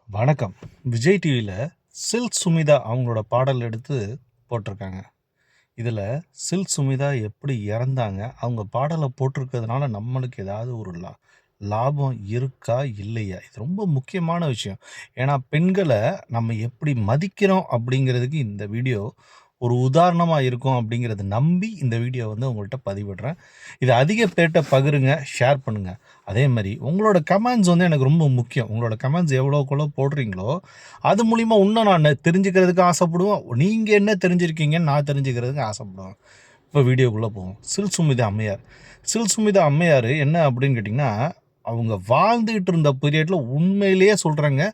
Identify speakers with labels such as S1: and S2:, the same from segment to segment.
S1: வணக்கம். விஜய் டிவியில் சில்க் சுமிதா அவங்களோட பாடல் எடுத்து போட்டிருக்காங்க. இதில் சில்க் சுமிதா எப்படி இறந்தாங்க, அவங்க பாடலை போட்டிருக்கிறதுனால நம்மளுக்கு ஏதாவது ஒரு லாபம் இருக்கா இல்லையா? இது ரொம்ப முக்கியமான விஷயம். ஏன்னா பெண்களை நம்ம எப்படி மதிக்கிறோம் அப்படிங்கிறதுக்கு இந்த வீடியோ ஒரு உதாரணமாக இருக்கும் அப்படிங்கிறத நம்பி இந்த வீடியோ உங்கள்கிட்ட பதிவிடுறேன். இதை அதிக பேர்கிட்ட பகிருங்க, ஷேர் பண்ணுங்கள். அதே மாதிரி உங்களோட கமெண்ட்ஸ் எனக்கு ரொம்ப முக்கியம். உங்களோட கமெண்ட்ஸ் எவ்வளோக்குள்ளோ போடுறீங்களோ அது மூலிமா இன்னும் நான் தெரிஞ்சுக்கிறதுக்கு ஆசைப்படுவேன். நீங்கள் என்ன தெரிஞ்சிருக்கீங்கன்னு நான் தெரிஞ்சுக்கிறதுக்கு ஆசைப்படுவேன். இப்போ வீடியோக்குள்ளே போவோம். சில் சுமிதா அம்மையார் என்ன அப்படின்னு கேட்டிங்கன்னா, அவங்க வாழ்ந்துகிட்டு இருந்த பீரியடில் உண்மையிலேயே சொல்கிறேங்க,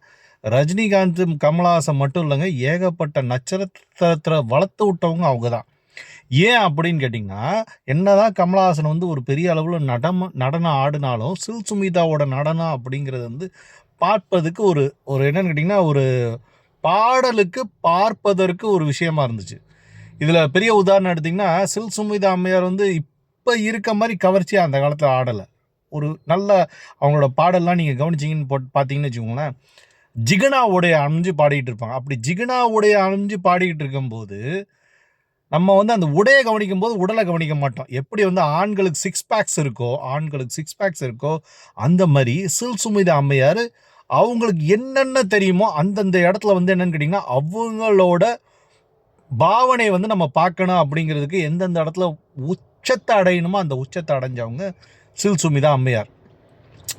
S1: ரஜினிகாந்த் கமலஹாசன் மட்டும் இல்லைங்க, ஏகப்பட்ட நட்சத்திரத்தை வளர்த்து விட்டவங்க அவங்க தான். ஏன் அப்படின்னு கேட்டிங்கன்னா, என்னதான் கமலஹாசன் ஒரு பெரிய அளவில் நடனம் ஆடினாலும் சில் சுமிதாவோட நடனம் அப்படிங்கிறது பார்ப்பதுக்கு ஒரு ஒரு என்னன்னு கேட்டிங்கன்னா, ஒரு பாடலுக்கு பார்ப்பதற்கு ஒரு விஷயமா இருந்துச்சு. இதில் பெரிய உதாரணம் எடுத்திங்கன்னா, சில் சுமிதா அம்மையார் இப்போ இருக்க மாதிரி கவர்ச்சியாக அந்த காலத்தில் ஆடலை. ஒரு நல்ல அவங்களோட பாடல்லாம் நீங்கள் கவனிச்சிங்கன்னு பார்த்தீங்கன்னு வச்சுக்கோங்களேன், ஜிகனா உடைய அணிஞ்சு பாடிக்கிட்டு இருப்பாங்க. அப்படி ஜிகனா உடைய அணிஞ்சு பாடிக்கிட்டு இருக்கும்போது நம்ம அந்த உடையை கவனிக்கும் போது உடலை கவனிக்க மாட்டோம். எப்படி ஆண்களுக்கு சிக்ஸ் பேக்ஸ் இருக்கோ அந்த மாதிரி சில் சுமிதா அம்மையார் அவங்களுக்கு என்னென்ன தெரியுமோ அந்தந்த இடத்துல என்னன்னு கேட்டிங்கன்னா, அவங்களோட பாவனை நம்ம பார்க்கணும் அப்படிங்கிறதுக்கு எந்தெந்த இடத்துல உச்சத்தை அடையணுமோ அந்த உச்சத்தை அடைஞ்சவங்க சில் சுமிதா அம்மையார்.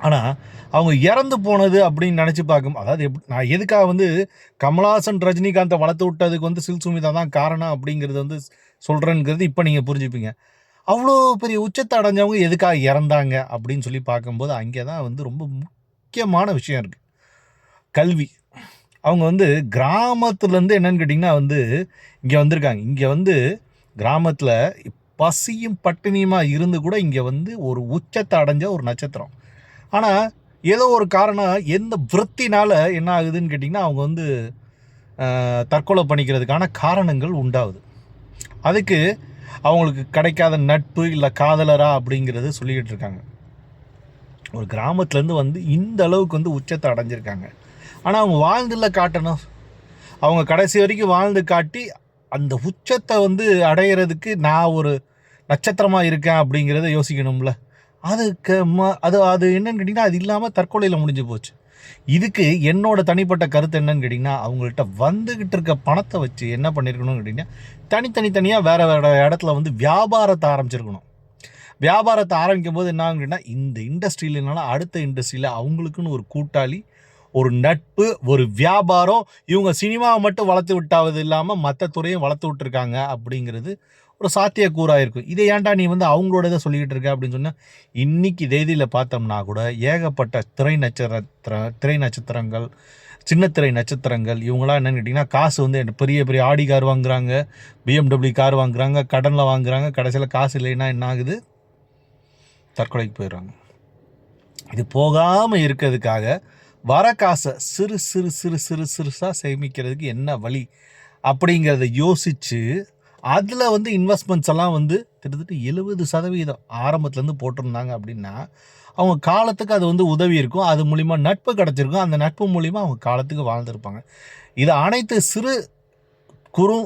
S1: ஆனால் அவங்க இறந்து போனது அப்படின்னு நினச்சி பார்க்கும், அதாவது நான் எதுக்காக கமலஹாசன் ரஜினிகாந்தை வளர்த்து விட்டதுக்கு சில் சுமிதா தான் காரணம் அப்படிங்கிறது சொல்கிறேங்கிறது இப்போ நீங்கள் புரிஞ்சுப்பீங்க. அவ்வளோ பெரிய உச்சத்தை அடைஞ்சவங்க எதுக்காக இறந்தாங்க அப்படின்னு சொல்லி பார்க்கும்போது அங்கே தான் ரொம்ப முக்கியமான விஷயம் இருக்குது. கல்வி. அவங்க கிராமத்துலேருந்து என்னன்னு கேட்டிங்கன்னா இங்கே வந்திருக்காங்க. இங்கே கிராமத்தில் பசியும் பட்டினியுமா இருந்து கூட இங்கே ஒரு உச்சத்தை அடைஞ்ச ஒரு நட்சத்திரம். ஆனால் ஏதோ ஒரு காரணம் எந்த விருத்தினால் என்ன ஆகுதுன்னு கேட்டிங்கன்னா, அவங்க தற்கொலை பண்ணிக்கிறதுக்கான காரணங்கள் உண்டாகுது. அதுக்கு அவங்களுக்கு கிடைக்காத நட்பு இல்லை காதலரா அப்படிங்கிறது சொல்லிக்கிட்டு இருக்காங்க. ஒரு கிராமத்துலேருந்து இந்த அளவுக்கு உச்சத்தை அடைஞ்சிருக்காங்க. ஆனால் அவங்க வாழ்ந்துல காட்டணும். அவங்க கடைசி வரைக்கும் வாழ்ந்து காட்டி அந்த உச்சத்தை அடையிறதுக்கு நான் ஒரு நட்சத்திரமாக இருக்கேன் அப்படிங்கிறத யோசிக்கணும்ல. அதுக்கு அது என்னன்னு கேட்டிங்கன்னா, அது இல்லாமல் தற்கொலையில் முடிஞ்சு போச்சு. இதுக்கு என்னோட தனிப்பட்ட கருத்து என்னன்னு கேட்டிங்கன்னா, அவங்கள்ட்ட வந்துக்கிட்டு இருக்க பணத்தை வச்சு என்ன பண்ணியிருக்கணும்னு கேட்டிங்கன்னா, தனியாக வேறு இடத்துல வியாபாரத்தை ஆரம்பிச்சிருக்கணும். வியாபாரத்தை ஆரம்பிக்கும் போது என்ன ஆகுன்னா, இந்த இண்டஸ்ட்ரியிலனால அடுத்த இண்டஸ்ட்ரியில் அவங்களுக்குன்னு ஒரு கூட்டாளி, ஒரு நட்பு, ஒரு வியாபாரம், இவங்க சினிமாவை மட்டும் வளர்த்து விட்டாவது இல்லாமல் மற்ற துறையும் வளர்த்து விட்டுருக்காங்க அப்படிங்கிறது ஒரு சாத்தியக்கூறாக இருக்கும். இதை ஏன்டா நீ அவங்களோட இதை சொல்லிக்கிட்டு இருக்க அப்படின்னு சொன்னால், இன்றைக்கி தேதியில் பார்த்தோம்னா கூட ஏகப்பட்ட திரை நட்சத்திரங்கள், சின்ன திரை நட்சத்திரங்கள் இவங்களாம் என்னென்னு கேட்டிங்கன்னா, காசு பெரிய பெரிய ஆடி கார் வாங்குகிறாங்க, BMW கார் வாங்குகிறாங்க, கடனில் வாங்குகிறாங்க. கடைசியில் காசு இல்லைன்னா என்ன ஆகுது? தற்கொலைக்கு போயிடுறாங்க. இது போகாமல் இருக்கிறதுக்காக வர காசை சிறுசாக சேமிக்கிறதுக்கு என்ன வழி அப்படிங்கிறத யோசித்து அதில் இன்வெஸ்ட்மெண்ட்ஸ் எல்லாம் கிட்டத்தட்ட 70% ஆரம்பத்துலேருந்து போட்டிருந்தாங்க அப்படின்னா, அவங்க காலத்துக்கு அது உதவி இருக்கும். அது மூலிமா நட்பு கிடச்சிருக்கும். அந்த நட்பு மூலிமா அவங்க காலத்துக்கு வாழ்ந்துருப்பாங்க. இது அனைத்து சிறு குறு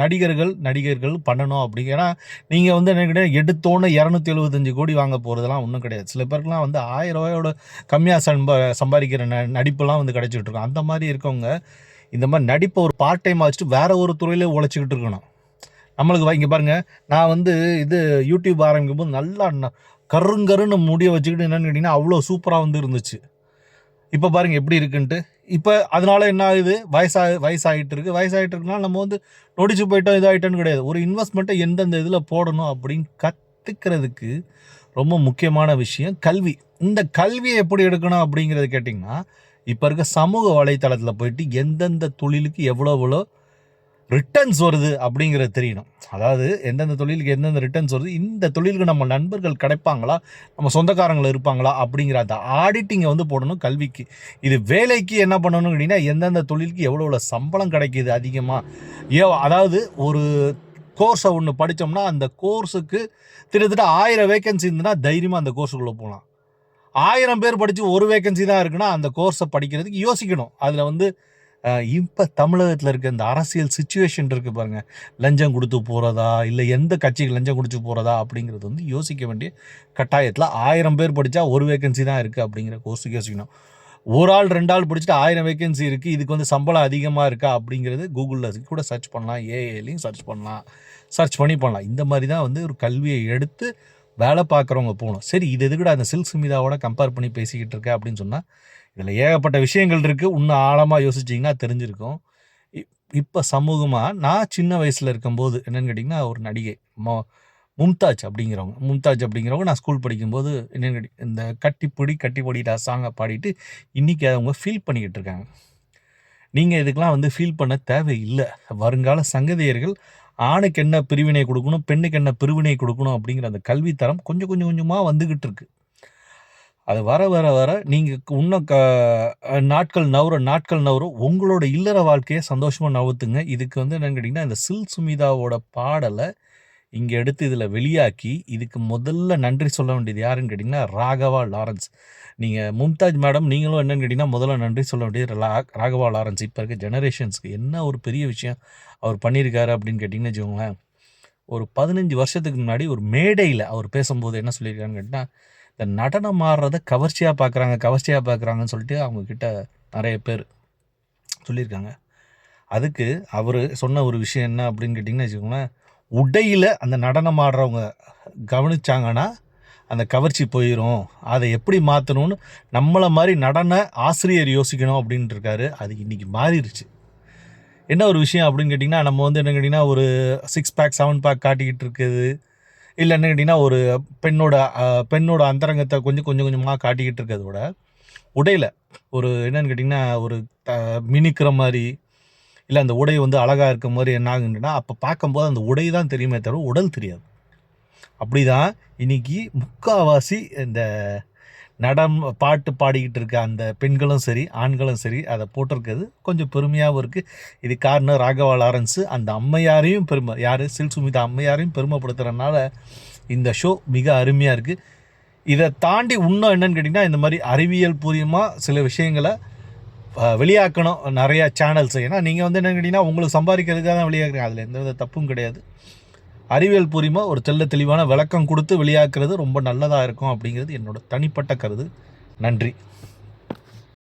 S1: நடிகர்கள் பண்ணணும் அப்படி. ஏன்னா நீங்கள் என்ன எடுத்தோன்னு 275 கோடி வாங்க போகிறதுலாம் ஒன்றும் கிடையாது. சில பேருக்குலாம் 1000 ரூபாயோட கம்மியாக சம்பாதிக்கிற நடிப்புலாம் கிடைச்சிட்டு இருக்கும். அந்த மாதிரி இருக்கவங்க இந்த மாதிரி நடிப்பை ஒரு பார்ட் டைம் வச்சுட்டு வேறு ஒரு துறையில் உழைச்சிக்கிட்டு இருக்கணும். நம்மளுக்கு இங்கே பாருங்கள், நான் இது யூடியூப் ஆரம்பிக்கும் போது நல்லா கருன்னு முடிய வச்சுக்கிட்டு என்னென்னு கேட்டிங்கன்னா அவ்வளோ சூப்பராக இருந்துச்சு. இப்போ பாருங்கள் எப்படி இருக்குன்ட்டு. இப்போ அதனால என்ன ஆகுது, வயசாகிட்டு இருக்குனால நம்ம நொடிச்சு போயிட்டோம் இதாகிட்டோன்னு கிடையாது. ஒரு இன்வெஸ்ட்மெண்ட்டை எந்தெந்த இதில் போடணும் அப்படின்னு கற்றுக்கிறதுக்கு ரொம்ப முக்கியமான விஷயம் கல்வி. இந்த கல்வியை எப்படி எடுக்கணும் அப்படிங்கிறது கேட்டிங்கன்னா, இப்போ இருக்க சமூக வலைத்தளத்தில் போயிட்டு எந்தெந்த தொழிலுக்கு எவ்வளோ ரிட்டர்ன்ஸ் வருது அப்படிங்கிறது தெரியணும். அதாவது எந்தெந்த தொழிலுக்கு எந்தெந்த ரிட்டர்ன்ஸ் வருது, இந்த தொழிலுக்கு நம்ம நண்பர்கள் கிடைப்பாங்களா, நம்ம சொந்தக்காரங்கள் இருப்பாங்களா அப்படிங்கிற அந்த ஆடிட்டிங்கை போடணும் கல்விக்கு. இது வேலைக்கு என்ன பண்ணணும்னு கேட்டிங்கன்னா, எந்தெந்த தொழிலுக்கு எவ்வளோ சம்பளம் கிடைக்கிது அதிகமாக. அதாவது ஒரு கோர்ஸை ஒன்று படித்தோம்னா அந்த கோர்ஸுக்கு கிட்டத்தட்ட 1000 வேக்கன்சி இருந்துன்னா தைரியமாக அந்த கோர்ஸுக்குள்ளே போகலாம். 1000 பேர் படித்து ஒரு வேக்கன்சி தான் இருக்குன்னா அந்த கோர்ஸை படிக்கிறதுக்கு யோசிக்கணும். அதில் வந்து இப்போ தமிழகத்தில் இருக்க இந்த அரசியல் சுச்சுவேஷன் இருக்குது பாருங்கள், லஞ்சம் கொடுத்து போகிறதா இல்லை எந்த கட்சிக்கு லஞ்சம் கொடுத்து போகிறதா அப்படிங்கிறது வந்து யோசிக்க வேண்டிய கட்டாயத்தில் 1000 பேர் படித்தா ஒரு வேக்கன்சி தான் இருக்குது அப்படிங்கிற கோர்ஸுக்கு யோசிக்கணும். ஒரு ஆள் 2 ஆள் படிச்சுட்டு 1000 வேக்கன்சி இருக்குது, இதுக்கு வந்து சம்பளம் அதிகமாக இருக்கா அப்படிங்கிறது கூகுளில் கூட சர்ச் பண்ணலாம், ஏஐலையும் சர்ச் பண்ணலாம், சர்ச் பண்ணலாம். இந்த மாதிரி தான் வந்து ஒரு கல்வியை எடுத்து வேலை பார்க்குறவங்க போகணும். சரி, இது எதுக்கூட அந்த சில்க் சுமிதாவோட கம்பேர் பண்ணி பேசிக்கிட்டு இருக்க அப்படின்னு சொன்னால் இதில் ஏகப்பட்ட விஷயங்கள் இருக்குது. இன்னும் ஆழமாக யோசிச்சிங்கன்னா தெரிஞ்சிருக்கும். இப்போ சமூகமாக நான் சின்ன வயசில் இருக்கும்போது என்னென்னு கேட்டிங்கன்னா, ஒரு நடிகை மும்தாஜ் அப்படிங்கிறவங்க நான் ஸ்கூல் படிக்கும்போது என்னென்னு இந்த கட்டிப்பொடிடா சாங்கை பாடிட்டு இன்றைக்கி அவங்க ஃபீல் பண்ணிக்கிட்டு இருக்காங்க. நீங்கள் இதுக்கெலாம் வந்து ஃபீல் பண்ண தேவையில்லை. வருங்கால சங்கதியர்கள் ஆணுக்கு என்ன பிரிவினை கொடுக்கணும், பெண்ணுக்கு என்ன பிரிவினை கொடுக்கணும் அப்படிங்கிற அந்த கல்வித்தரம் கொஞ்சம் கொஞ்சமாக வந்துக்கிட்டு இருக்குது. அது வர வர வர நீங்கள் இன்னும் நாட்கள் நவரும் உங்களோட இல்லற வாழ்க்கையை சந்தோஷமாக நவுத்துங்க. இதுக்கு வந்து என்னென்னு கேட்டிங்கன்னா, இந்த சில்க் சுமிதாவோட பாடலை இங்கே எடுத்து இதில் வெளியாக்கி இதுக்கு முதல்ல நன்றி சொல்ல வேண்டியது யாருன்னு கேட்டிங்கன்னா, ராகவா லாரன்ஸ். நீங்கள் மும்தாஜ் மேடம் நீங்களும் என்னென்னு கேட்டிங்கன்னா முதல்ல நன்றி சொல்ல வேண்டியது ராகவா லாரன்ஸ். இப்போ இருக்க ஜெனரேஷன்ஸ்க்கு என்ன ஒரு பெரிய விஷயம் அவர் பண்ணியிருக்காரு அப்படின்னு கேட்டிங்கன்னு வச்சுக்கோங்களேன். ஒரு 15 வருஷத்துக்கு முன்னாடி ஒரு மேடையில் அவர் பேசும்போது என்ன சொல்லியிருக்காருன்னு கேட்டால், இந்த நடனம் ஆடுறத கவர்ச்சியாக பார்க்குறாங்கன்னு சொல்லிட்டு அவங்கக்கிட்ட நிறைய பேர் சொல்லியிருக்காங்க. அதுக்கு அவர் சொன்ன ஒரு விஷயம் என்ன அப்படின்னு கேட்டிங்கன்னு வச்சுக்கோங்களேன், உடையில் அந்த நடனம் ஆடுறவங்க கவனிச்சாங்கன்னா அந்த கவர்ச்சி போயிடும், அதை எப்படி மாற்றணும்னு நம்மளை மாதிரி நடன ஆசிரியர் யோசிக்கணும் அப்படின்ட்டு இருக்காரு. அது இன்றைக்கி மாறிடுச்சு. என்ன ஒரு விஷயம் அப்படின்னு கேட்டிங்கன்னா, நம்ம வந்து என்ன கேட்டிங்கன்னா ஒரு 6 பேக் 7 பேக் காட்டிக்கிட்டு இருக்குது, இல்லை என்ன கேட்டிங்கன்னா ஒரு பெண்ணோட அந்தரங்கத்தை கொஞ்சமாக காட்டிக்கிட்டு இருக்கிறதோட உடையில் ஒரு என்னென்னு கேட்டிங்கன்னா ஒரு மினிக்கிற மாதிரி இல்லை அந்த உடை வந்து அழகாக இருக்க மாதிரி என்ன ஆகுதுன்னா அப்போ பார்க்கும்போது அந்த உடை தான் தெரியுமே தவிர உடல் தெரியாது. அப்படி தான் இன்றைக்கி முக்கால்வாசி இந்த பாட்டு பாடிக்கிட்டு இருக்க அந்த பெண்களும் சரி ஆண்களும் சரி அதை போட்டிருக்கிறது கொஞ்சம் பெருமையாகவும் இருக்குது. இது காரணம் ராகவா லாரன்ஸு அந்த அம்மையாரையும் சில்க் சுமிதா அம்மையாரையும் பெருமைப்படுத்துகிறதுனால இந்த ஷோ மிக அருமையாக இருக்குது. இதை தாண்டி இன்னும் என்னென்னு கேட்டிங்கன்னா, இந்த மாதிரி அறிவியல் பூர்வமாக சில விஷயங்களை வெளியாக்கணும் நிறையா சேனல்ஸ். ஏன்னா நீங்கள் வந்து என்னென்னு கேட்டிங்கன்னா உங்களுக்கு சம்பாதிக்கிறதுக்காக தான் வெளியாக்குறீங்க, அதில் எந்த வித தப்பும் கிடையாது. அறிவியல் பூர்வமாக ஒரு தெளிவான விளக்கம் கொடுத்து வெளியாக்குறது ரொம்ப நல்லதாக இருக்கும் அப்படிங்கிறது என்னோட தனிப்பட்ட கருத்து. நன்றி.